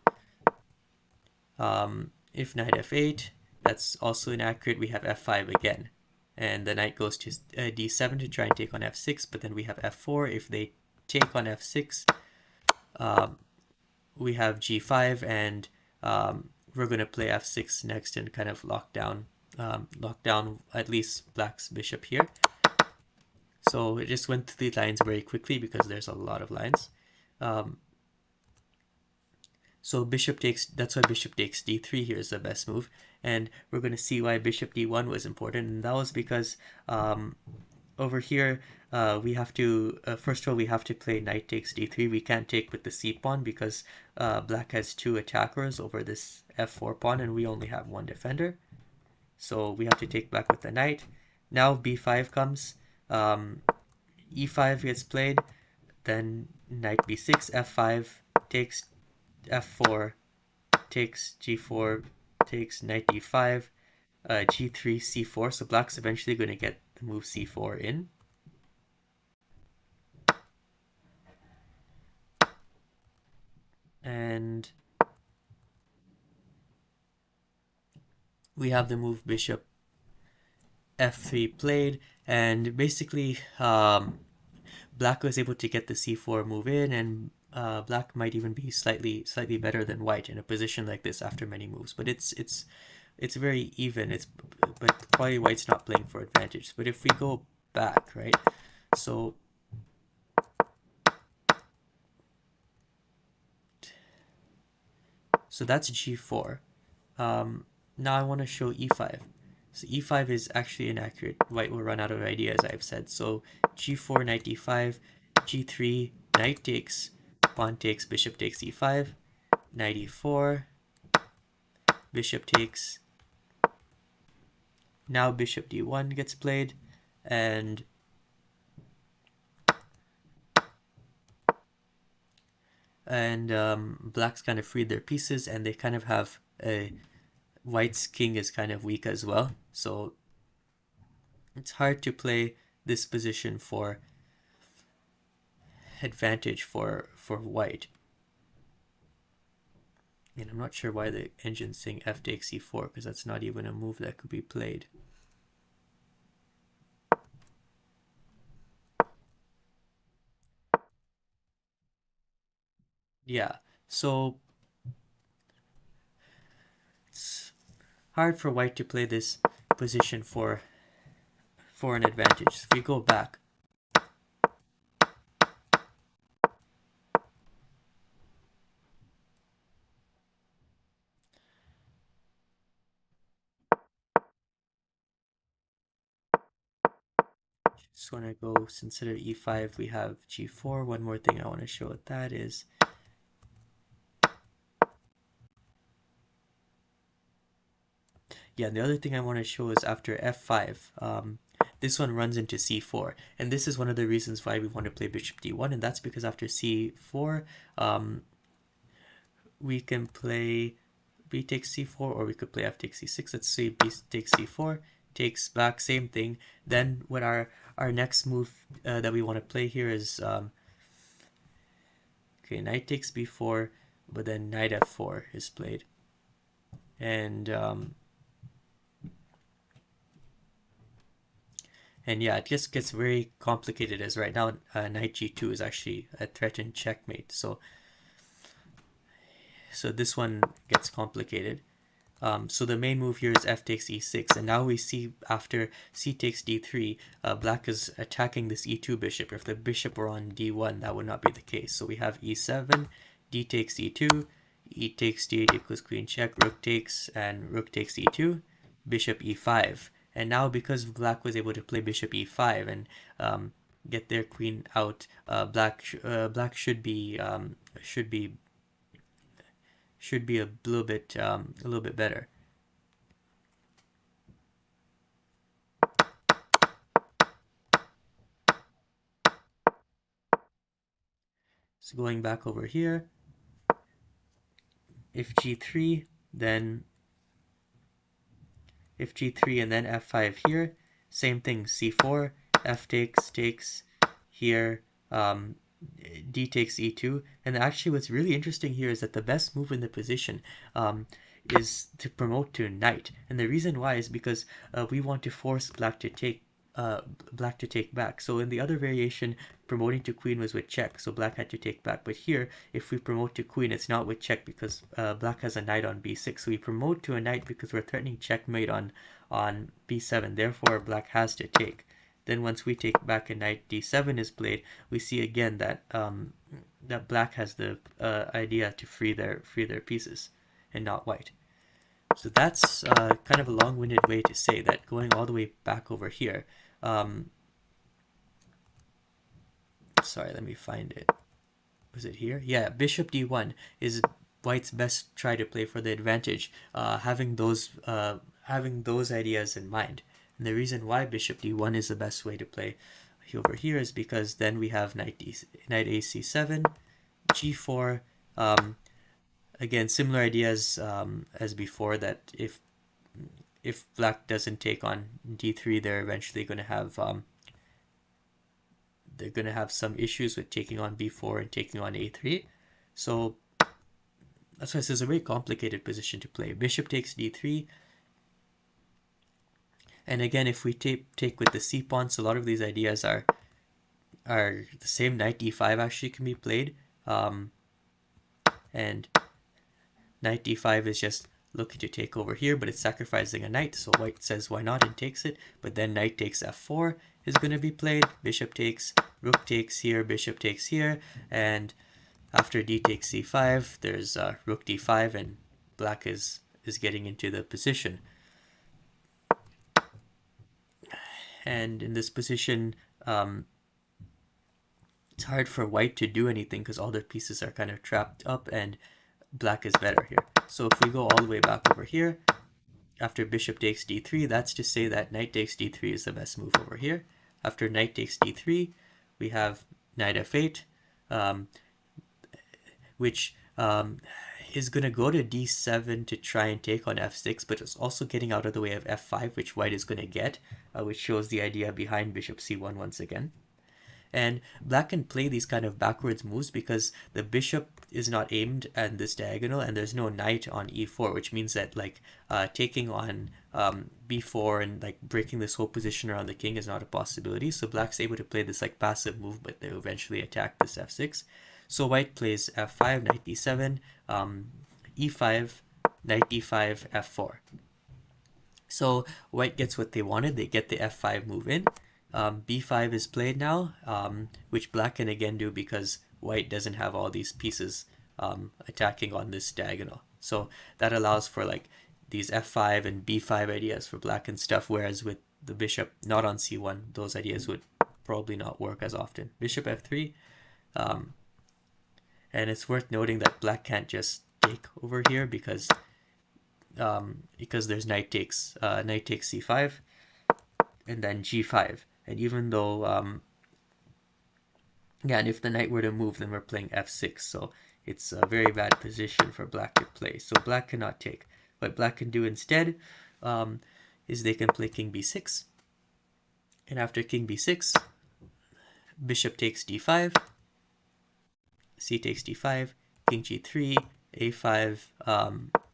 [SPEAKER 1] If knight f8, that's also inaccurate, we have f5 again. And the knight goes to d7 to try and take on f6, but then we have f4. If they take on f6, we have g5, and we're going to play f6 next and kind of lock down at least black's bishop here. So it just went through the lines very quickly because there's a lot of lines. So bishop takes, that's why bishop takes d3 here is the best move. And we're going to see why bishop d1 was important. And that was because over here, we have to, first of all, we have to play knight takes d3. We can't take with the c pawn because black has two attackers over this f4 pawn and we only have one defender. So we have to take back with the knight. Now b5 comes, e5 gets played, then knight b6, f5 takes f4, takes g4, takes knight d5, g3, c4. So black's eventually going to get the move c4 in. And we have the move bishop f3 played, and basically black was able to get the c4 move in, and black might even be slightly better than white in a position like this after many moves. But it's very even. But probably white's not playing for advantage. But if we go back, right? So that's g4. Now I want to show e5. So e5 is actually inaccurate. White will run out of ideas, I've said. So g4, knight d5, g3, knight takes, pawn takes, bishop takes e5, knight e4, bishop takes. Now bishop d1 gets played, and black's kind of freed their pieces, and they kind of have a white's king is kind of weak as well. So it's hard to play this position for advantage for white. And I'm not sure why the engine's saying f takes e4, because that's not even a move that could be played. Yeah, so it's hard for white to play this position for an advantage. If we go back, just want to go, instead of e5 we have g4. One more thing I want to show with that is, yeah, the other thing I want to show is after f5, this one runs into c4, and this is one of the reasons why we want to play bishop d1, and that's because after c4, we can play b takes c4, or we could play f takes c6. Let's say b takes c4, takes back, same thing. Then what our next move that we want to play here is, okay, knight takes b4, but then knight f4 is played. And yeah, it just gets very complicated, as right now knight g2 is actually a threatened checkmate. So this one gets complicated. So the main move here is f takes e6, and now we see after c takes d3, black is attacking this e2 bishop. If the bishop were on d1, that would not be the case. So we have e7, d takes e2, e takes d8 equals queen check, rook takes, and rook takes e2, bishop e5. And now because black was able to play bishop e5 and get their queen out, black should be a little bit better. So going back over here, if g3, then if g3 and then f5 here, same thing, c4, f takes here, d takes e2. And actually what's really interesting here is that the best move in the position is to promote to knight. And the reason why is because we want to force black to take back. So in the other variation, promoting to queen was with check, so black had to take back. But here, if we promote to queen, it's not with check because black has a knight on b6. So we promote to a knight because we're threatening checkmate on b7. Therefore, black has to take. Then once we take back and knight d7 is played, we see again that that black has the idea to free their pieces, and not white. So that's kind of a long-winded way to say that going all the way back over here. Um, Sorry, let me find it. Was it here? Yeah, bishop d1 is white's best try to play for the advantage, having those ideas in mind. And the reason why bishop d1 is the best way to play over here is because then we have knight ac7, g4. Um, Again, similar ideas as before, that if black doesn't take on d3, they're going to have some issues with taking on b4 and taking on a3. So that's why this is a very complicated position to play. Bishop takes d3, and again, if we take with the c pawns, a lot of these ideas are the same. Knight d5 actually can be played, and knight d5 is just looking to take over here, but it's sacrificing a knight, so white says why not and takes it. But then knight takes f4 is going to be played, bishop takes, rook takes here, bishop takes here, and after d takes c5, there's rook d5, and black is getting into the position. And in this position, it's hard for white to do anything because all their pieces are kind of trapped up, and black is better here. So if we go all the way back over here, after bishop takes d3, that's to say that knight takes d3 is the best move over here. After knight takes d3, we have knight f8, which is going to go to d7 to try and take on f6, but it's also getting out of the way of f5, which white is going to get, which shows the idea behind bishop c1 once again. And black can play these kind of backwards moves because the bishop is not aimed at this diagonal, and there's no knight on e4, which means that like taking on b4 and like breaking this whole position around the king is not a possibility. So black's able to play this like passive move, but they eventually attack this f6. So white plays f5, knight d7, e5, knight d5, f4. So white gets what they wanted. They get the f5 move in. b5 is played now, which black can again do because white doesn't have all these pieces attacking on this diagonal. So that allows for like these f5 and b5 ideas for black and stuff, whereas with the bishop not on c1, those ideas would probably not work as often. Bishop f3, and it's worth noting that black can't just take over here because there's knight takes c5 and then g5. And even though, and if the knight were to move, then we're playing f6. So it's a very bad position for black to play. So black cannot take. What black can do instead is they can play king b6. And after king b6, bishop takes d5, c takes d5, king g3, a5,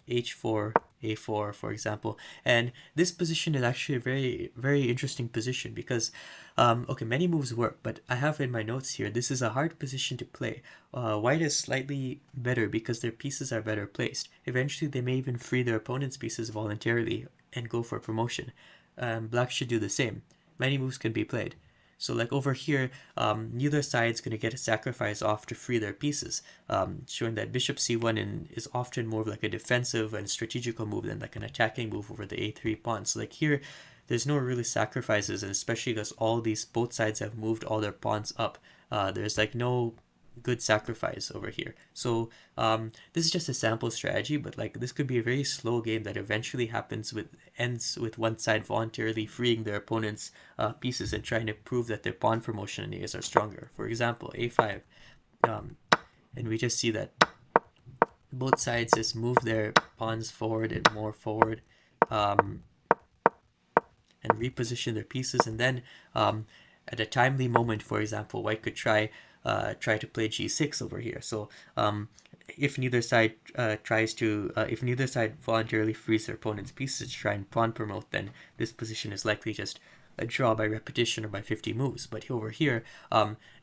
[SPEAKER 1] h4, a4, for example. And this position is actually a very, very interesting position because, okay, many moves work, but I have in my notes here, this is a hard position to play. White is slightly better because their pieces are better placed. Eventually, they may even free their opponent's pieces voluntarily and go for promotion. Black should do the same. Many moves can be played. So like over here, neither side's going to get a sacrifice off to free their pieces, showing that bishop c1 is often more of like a defensive and strategical move than like an attacking move over the a3 pawn. So like here, there's no really sacrifices, and especially because both sides have moved all their pawns up, there's like no good sacrifice over here. So this is just a sample strategy, but like this could be a very slow game that eventually ends with one side voluntarily freeing their opponent's pieces and trying to prove that their pawn promotion ideas are stronger. For example, a5, and we just see that both sides just move their pawns forward and more forward, and reposition their pieces, and then at a timely moment, for example, white could try to play g6 over here. So if neither side voluntarily frees their opponent's pieces to try and pawn promote, then this position is likely just a draw by repetition or by 50 moves. But over here,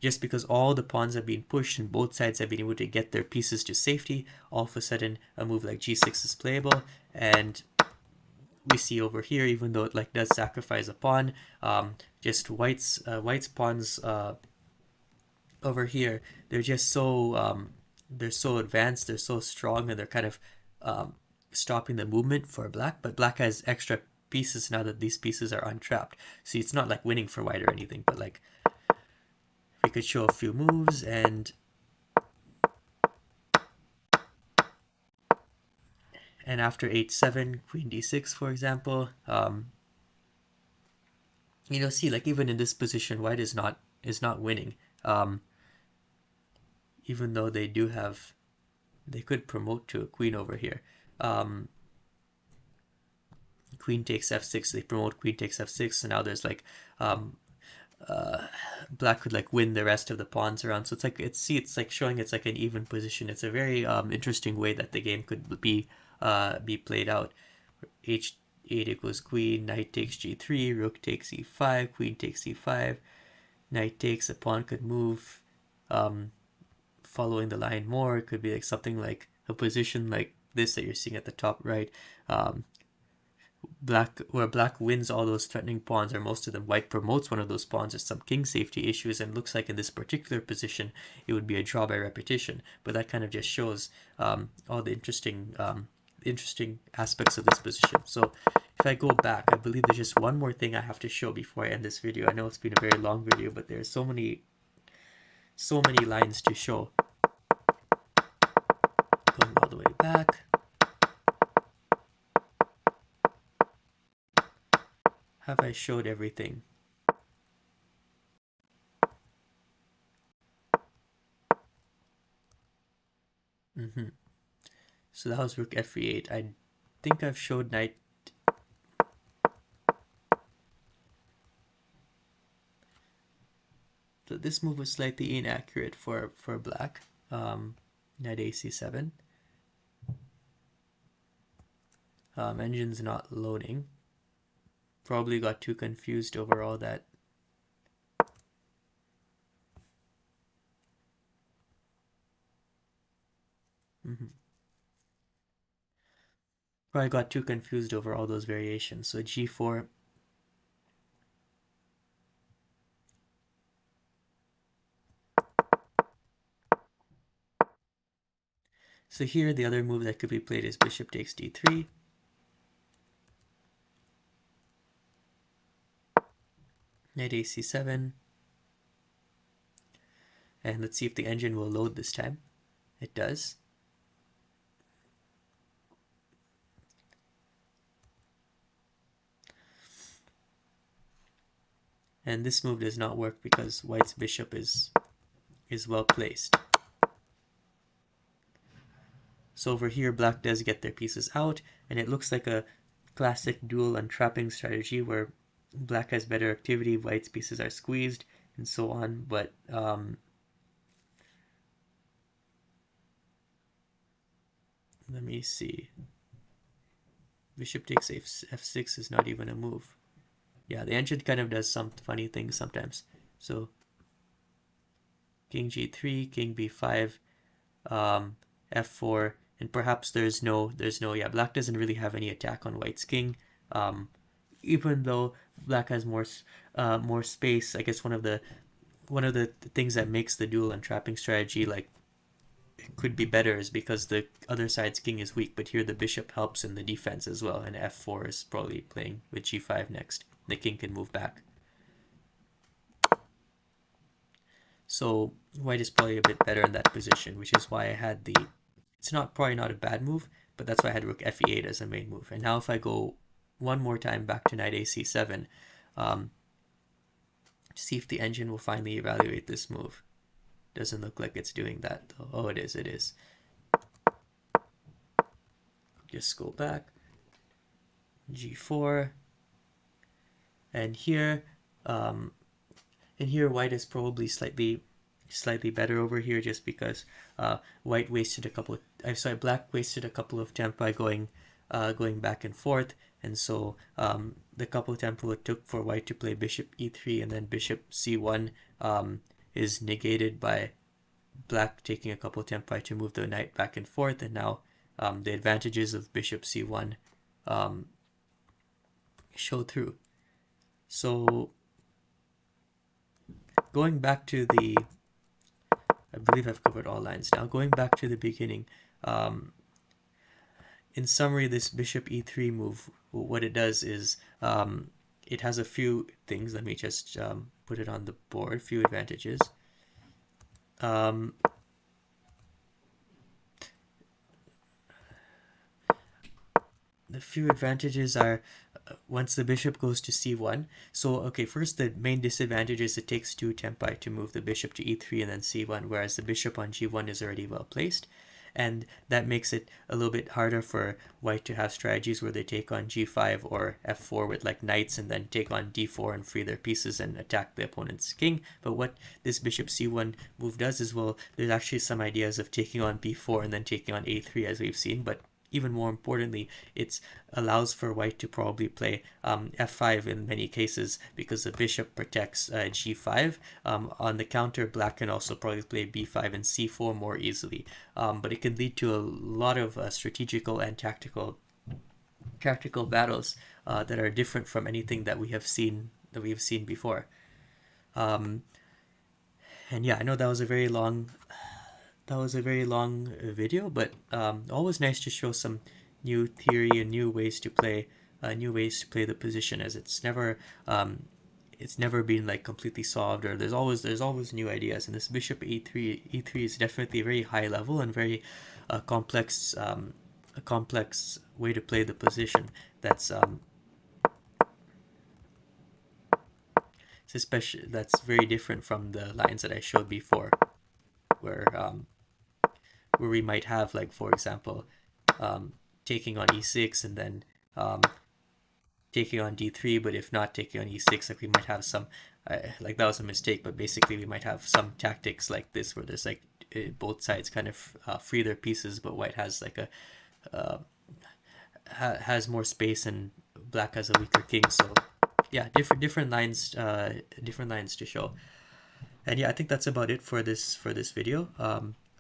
[SPEAKER 1] just because all the pawns have been pushed and both sides have been able to get their pieces to safety, all of a sudden a move like g6 is playable. And we see over here, even though it like does sacrifice a pawn, just white's pawns over here, they're just so they're so advanced, they're so strong, and they're kind of stopping the movement for black. But black has extra pieces now that these pieces are untrapped. See, it's not like winning for white or anything, but like we could show a few moves, and after h7, queen d6, for example, see, like even in this position, white is not winning. Um, Even though they could promote to a queen over here. Um, Queen takes f6, they promote queen takes f6, and now there's like um, black could like win the rest of the pawns around. So it's like showing it's like an even position. It's a very interesting way that the game could be played out. H8 equals queen, knight takes g3, rook takes e5, queen takes e5, knight takes, a pawn could move following the line more. It could be like something like a position like this that you're seeing at the top right. Um, where black wins all those threatening pawns, or most of them, white promotes one of those pawns. There's some king safety issues, and looks like in this particular position it would be a draw by repetition. But that kind of just shows all the interesting aspects of this position. So if I go back, I believe there's just one more thing I have to show before I end this video. I know it's been a very long video, but there's so many lines to show. Going all the way back. Have I showed everything? So that was rook f8. I think I've showed knight. So this move was slightly inaccurate for black. Knight ac7. Engine's not loading. Probably got too confused over all that. Probably got too confused over all those variations. So g4. So here the other move that could be played is bishop takes d3. Knight ac7. And let's see if the engine will load this time. It does. And this move does not work because white's bishop is well placed. So over here, black does get their pieces out, and it looks like a classic dual untrapping strategy where black has better activity, white's pieces are squeezed, and so on. But let me see. Bishop takes f6 is not even a move. Yeah, the engine kind of does some funny things sometimes. So king g3, king b5, f4, and perhaps there's no, yeah, black doesn't really have any attack on white's king. Even though black has more space. I guess one of the things that makes the dual untrapping strategy like it could be better is because the other side's king is weak, but here the bishop helps in the defense as well, and f4 is probably playing with g5 next. The king can move back. So white is probably a bit better in that position, which is why I had the, it's probably not a bad move, but that's why I had rook fe8 as a main move. And now if I go one more time back to knight ac7, see if the engine will finally evaluate this move. Doesn't look like it's doing that though. Oh, it is. Just go back. G4. And here white is probably slightly better over here, just because white wasted a couple of, black wasted a couple of tempi going back and forth, and so the couple of tempo it took for white to play bishop e3 and then bishop c1 is negated by black taking a couple of tempi to move the knight back and forth, and now the advantages of bishop c1 show through. So going back to the I believe I've covered all lines. Now going back to the beginning, in summary, this bishop e3 move, what it does is it has a few things. Let me just put it on the board, few advantages. Um, the few advantages are once the bishop goes to c1. So, okay, first the main disadvantage is it takes 2 tempi to move the bishop to e3 and then c1, whereas the bishop on g1 is already well placed. And that makes it a little bit harder for white to have strategies where they take on g5 or f4 with like knights and then take on d4 and free their pieces and attack the opponent's king. But what this bishop c1 move does is, well, there's actually some ideas of taking on b4 and then taking on a3 as we've seen, but even more importantly, it allows for white to probably play f5 in many cases because the bishop protects g5. On the counter, black can also probably play b5 and c4 more easily, but it can lead to a lot of strategical and tactical battles that are different from anything that we have seen before. And yeah, I know that was a very long video, but always nice to show some new theory and new ways to play the position, as it's never been like completely solved, or there's always new ideas. And this bishop e3 is definitely a very high level and very complex a complex way to play the position. That's very different from the lines that I showed before, where we might have, like, for example, taking on e6 and then taking on d3, but if not taking on e6, like we might have some, like that was a mistake, but basically we might have some tactics like this where there's like both sides kind of free their pieces, but white has like has more space and black has a weaker king. So yeah, different lines to show. And yeah, I think that's about it for this video.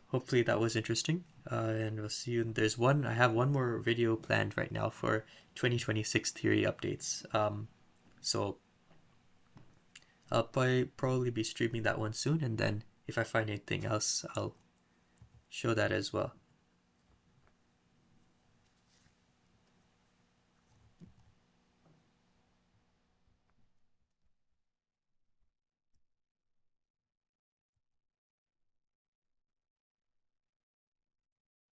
[SPEAKER 1] Hopefully that was interesting. And we'll see you. I have one more video planned right now for 2026 theory updates. So I'll probably be streaming that one soon, and then if I find anything else, I'll show that as well.